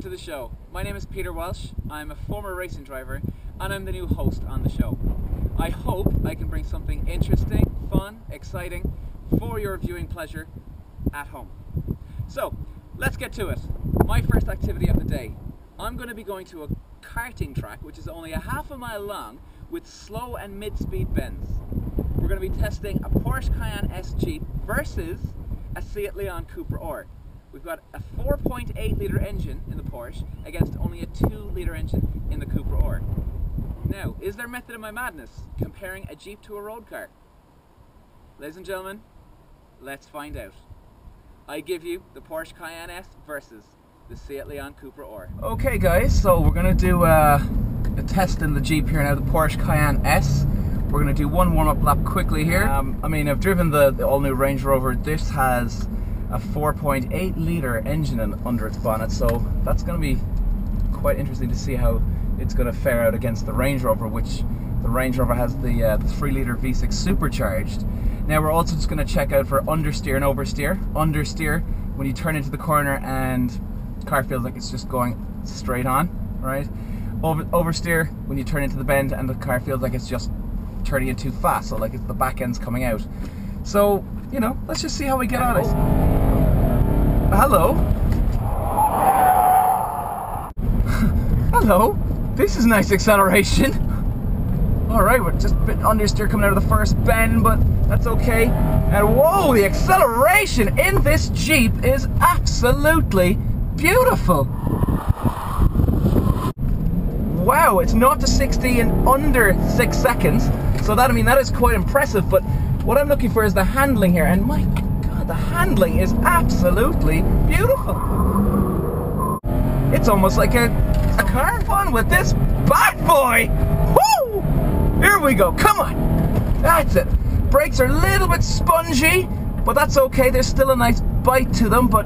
to the show. My name is Peter Walsh. I'm a former racing driver and I'm the new host on the show. I hope I can bring something interesting, fun, exciting for your viewing pleasure at home. So let's get to it. My first activity of the day. I'm going to be going to a karting track which is only a half a mile long with slow and mid-speed bends. We're going to be testing a Porsche Cayenne S Jeep versus a Seat Lean Cupra R. We've got a 4.8 litre engine in the Porsche against only a 2 litre engine in the Cupra R. Now, is there method in my madness comparing a Jeep to a road car? Ladies and gentlemen, let's find out. I give you the Porsche Cayenne S versus the Seat Lean Cupra R. Okay guys, so we're going to do a test in the Jeep here now, the Porsche Cayenne S. We're going to do one warm-up lap quickly here. I mean, I've driven the all-new Range Rover. This has a 4.8 litre engine under its bonnet, so that's going to be quite interesting to see how it's going to fare out against the Range Rover, which the Range Rover has the 3 litre V6 supercharged. Now we're also just going to check out for understeer and oversteer. Understeer, when you turn into the corner and the car feels like it's just going straight on, right? Oversteer, when you turn into the bend and the car feels like it's just turning in too fast, so like it's the back end's coming out. So, you know, let's just see how we get on it. Hello. Hello. This is nice acceleration. Alright, we're just a bit understeer coming out of the first bend, but that's okay. And whoa, the acceleration in this Jeep is absolutely beautiful. Wow, it's 0 to 60 in under 6 seconds. So that, I mean, that is quite impressive, but what I'm looking for is the handling here, and my God, the handling is absolutely beautiful. It's almost like a car fun with this bad boy. Woo! Here we go, come on. That's it. Brakes are a little bit spongy, but that's okay. There's still a nice bite to them, but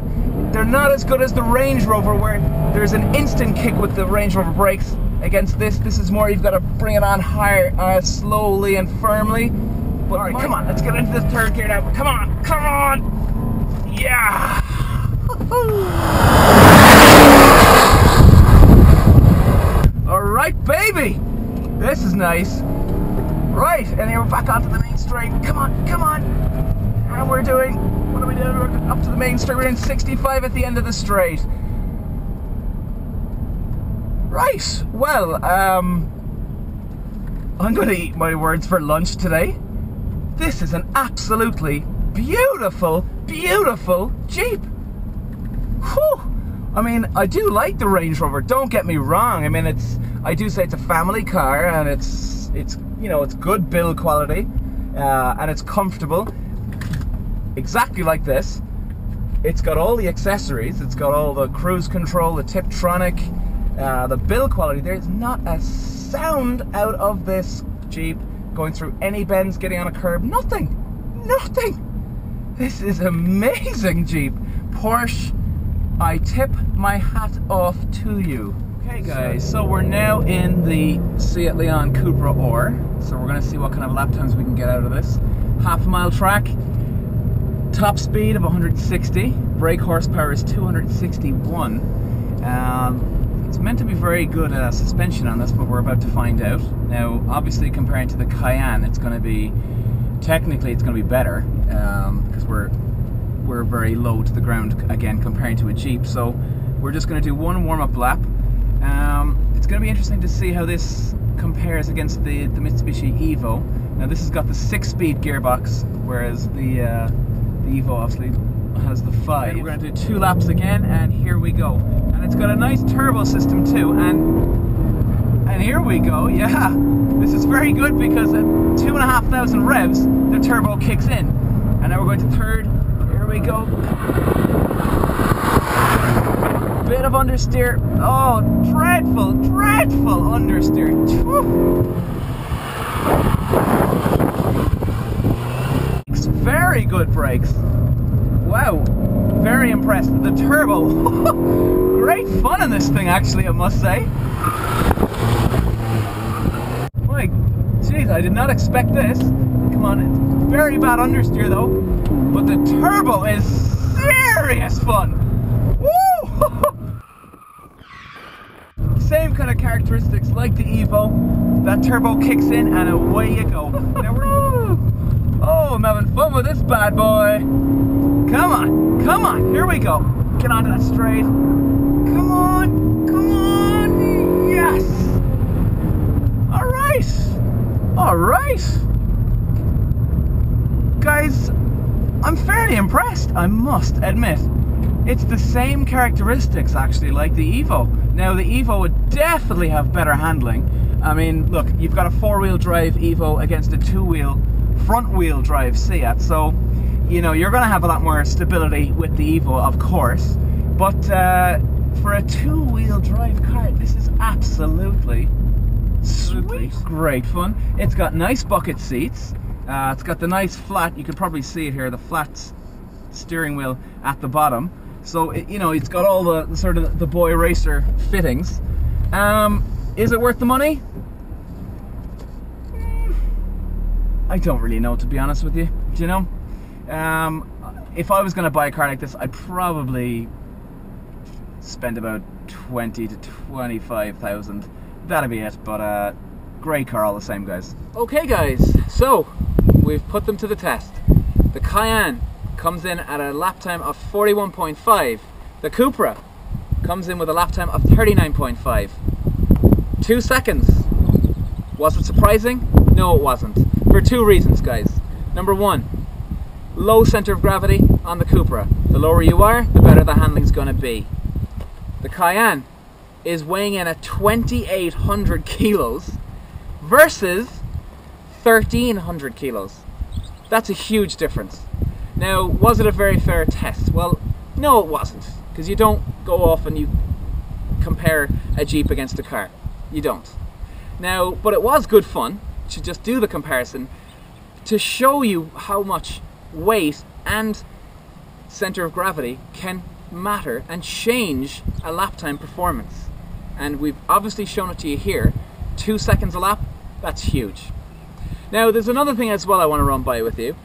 they're not as good as the Range Rover, where there's an instant kick with the Range Rover brakes. Against this is more, you've got to bring it on higher, slowly and firmly. But alright, come on, let's get into this third gear now. Come on, come on! Yeah! Alright, baby! This is nice. Right, and here we're back onto the main straight. Come on, come on! And we're doing, what are we doing? We're up to the main straight. We're in 65 at the end of the straight. Right, well, I'm going to eat my words for lunch today. This is an absolutely beautiful, beautiful Jeep. Whew. I mean, I do like the Range Rover, don't get me wrong. I mean, I do say it's a family car, and it's you know, it's good build quality, and it's comfortable. Exactly like this. It's got all the accessories. It's got all the cruise control, the Tiptronic. The build quality, there's not a sound out of this Jeep going through any bends, getting on a curb, nothing, nothing. This is amazing Jeep. Porsche, I tip my hat off to you. Okay guys, so we're now in the Seat Lean Cupra R, so we're going to see what kind of lap times we can get out of this. Half-mile track, top speed of 160, brake horsepower is 261. It's meant to be very good suspension on this, but we're about to find out. Now, obviously, comparing to the Cayenne, it's going to be, technically, it's going to be better, because we're very low to the ground, again, comparing to a Jeep. So, we're just going to do one warm-up lap. It's going to be interesting to see how this compares against the Mitsubishi Evo. Now, this has got the 6-speed gearbox, whereas the Evo, obviously, has the 5. We're going to do 2 laps again, and here we go. And it's got a nice turbo system too, and here we go. Yeah, this is very good because at 2,500 revs the turbo kicks in. And now we're going to third. Here we go. Bit of understeer. Oh, dreadful, dreadful understeer. Very good brakes. Wow, very impressed. The turbo. Great fun in this thing, actually, I must say. My jeez, I did not expect this. Come on, it's very bad understeer though, but the turbo is serious fun. Woo! same kind of characteristics like the Evo. That turbo kicks in and away you go. Now oh, I'm having fun with this bad boy. Come on, come on, here we go. Get onto that straight. Come on, come on, yes. All right. Guys, I'm fairly impressed, I must admit. It's the same characteristics actually like the Evo. Now the Evo would definitely have better handling. I mean, look, you've got a 4-wheel drive Evo against a 2-wheel front-wheel drive Seat, so you know you're going to have a lot more stability with the Evo, of course. But for a 2-wheel drive car, this is absolutely sweet. Great fun. It's got nice bucket seats. It's got the nice flat, you can probably see it here, the flat steering wheel at the bottom. So, you know, it's got all the sort of the boy racer fittings. Is it worth the money? I don't really know, to be honest with you. Do you know? If I was going to buy a car like this, I'd probably spend about 20 to 25,000. That'd be it, but great car all the same, guys. Okay guys, so we've put them to the test. The Cayenne comes in at a lap time of 41.5. The Cupra comes in with a lap time of 39.5. 2 seconds. Was it surprising? No, it wasn't. For 2 reasons, guys. Number 1, low center of gravity on the Cupra. The lower you are, the better the handling's gonna be. The Cayenne is weighing in at 2,800 kilos versus 1,300 kilos. That's a huge difference. Now, was it a very fair test? Well, no it wasn't, because you don't go off and you compare a Jeep against a car. You don't. Now, but it was good fun to just do the comparison to show you how much weight and center of gravity can matter and change a lap time performance. And we've obviously shown it to you here. 2 seconds a lap, that's huge. Now there's another thing as well I want to run by with you.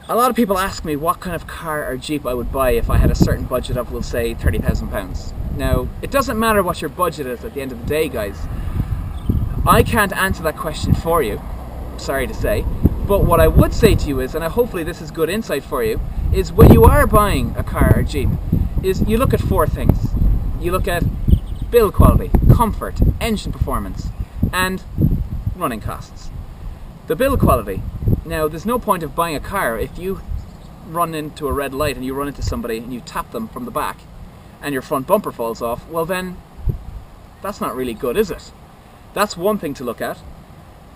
A lot of people ask me what kind of car or Jeep I would buy if I had a certain budget of, we'll say, £30,000. Now, it doesn't matter what your budget is at the end of the day, guys. I can't answer that question for you, sorry to say. But what I would say to you is, and hopefully this is good insight for you, is when you are buying a car or Jeep, is you look at 4 things. You look at build quality, comfort, engine performance, and running costs. The build quality. Now, there's no point of buying a car if you run into a red light and you run into somebody and you tap them from the back and your front bumper falls off, well then, that's not really good, is it? That's one thing to look at.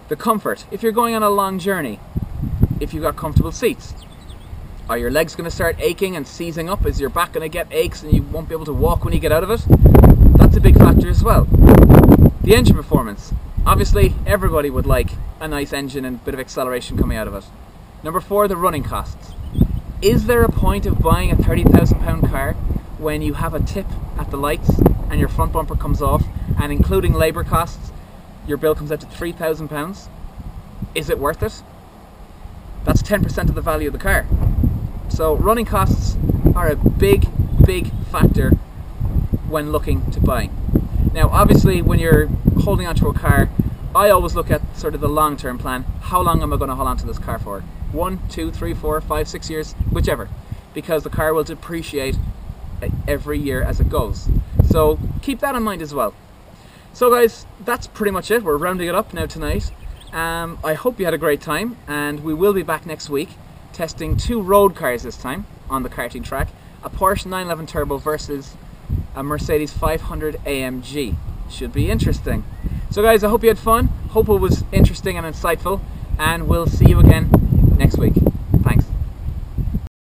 The comfort. If you're going on a long journey, if you've got comfortable seats, are your legs going to start aching and seizing up? Is your back going to get aches and you won't be able to walk when you get out of it? That's a big factor as well. The engine performance. Obviously, everybody would like a nice engine and a bit of acceleration coming out of it. Number 4, the running costs. Is there a point of buying a £30,000 car when you have a tip at the lights and your front bumper comes off, and including labour costs, your bill comes out to £3,000? Is it worth it? That's 10% of the value of the car. So running costs are a big, big factor when looking to buy. Now obviously when you're holding onto a car, I always look at sort of the long-term plan. How long am I going to hold on to this car for? 1, 2, 3, 4, 5, 6 years, whichever. Because the car will depreciate every year as it goes. So keep that in mind as well. So guys, that's pretty much it. We're rounding it up now tonight. I hope you had a great time, and we will be back next week testing 2 road cars this time on the karting track. A Porsche 911 Turbo versus a Mercedes 500 AMG. Should be interesting. So guys, I hope you had fun. Hope it was interesting and insightful, and we'll see you again next week.